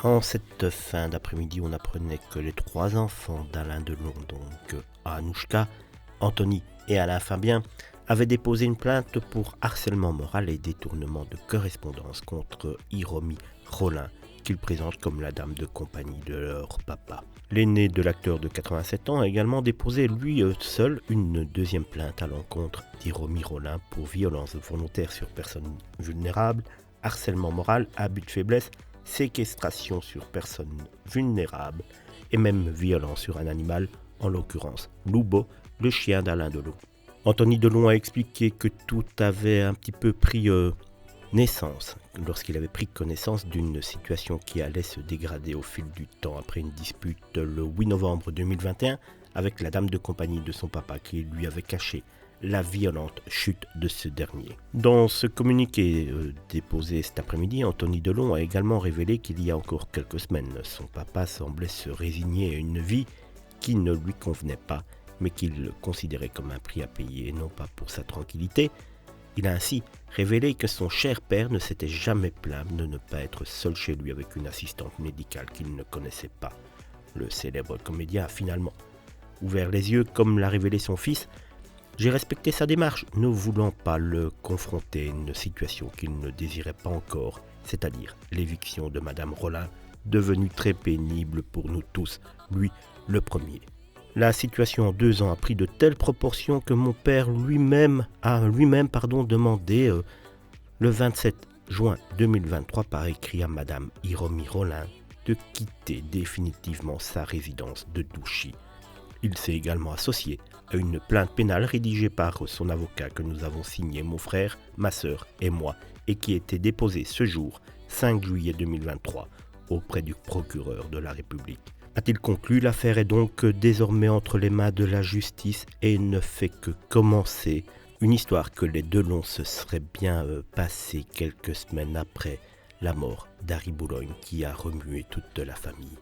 En cette fin d'après-midi, on apprenait que les 3 enfants d'Alain Delon, donc Anouchka, Anthony et Alain Fabien, avaient déposé une plainte pour harcèlement moral et détournement de correspondance contre Hiromi Rollin, qu'ils présentent comme la dame de compagnie de leur papa. L'aîné de l'acteur de 87 ans a également déposé lui seul une deuxième plainte à l'encontre d'Hiromi Rollin pour violence volontaire sur personnes vulnérables, harcèlement moral, abus de faiblesse, séquestration sur personnes vulnérables et même violence sur un animal, en l'occurrence Loubo, le chien d'Alain Delon. Anthony Delon a expliqué que tout avait un petit peu pris naissance lorsqu'il avait pris connaissance d'une situation qui allait se dégrader au fil du temps après une dispute le 8 novembre 2021 avec la dame de compagnie de son papa qui lui avait caché la violente chute de ce dernier. Dans ce communiqué déposé cet après-midi, Anthony Delon a également révélé qu'il y a encore quelques semaines, son papa semblait se résigner à une vie qui ne lui convenait pas, mais qu'il considérait comme un prix à payer et non pas pour sa tranquillité. Il a ainsi révélé que son cher père ne s'était jamais plaint de ne pas être seul chez lui avec une assistante médicale qu'il ne connaissait pas. Le célèbre comédien a finalement ouvert les yeux comme l'a révélé son fils. J'ai respecté sa démarche, ne voulant pas le confronter à une situation qu'il ne désirait pas encore, c'est-à-dire l'éviction de Madame Rollin, devenue très pénible pour nous tous, lui le premier. La situation en 2 ans a pris de telles proportions que mon père a demandé le 27 juin 2023 par écrit à Madame Hiromi Rollin de quitter définitivement sa résidence de Douchy. Il s'est également associé à une plainte pénale rédigée par son avocat que nous avons signé mon frère, ma sœur et moi et qui a été déposée ce jour, 5 juillet 2023, auprès du procureur de la République. A-t-il conclu, l'affaire est donc désormais entre les mains de la justice et ne fait que commencer. Une histoire que les Delon se seraient bien passée quelques semaines après la mort d'Harry Boulogne qui a remué toute la famille.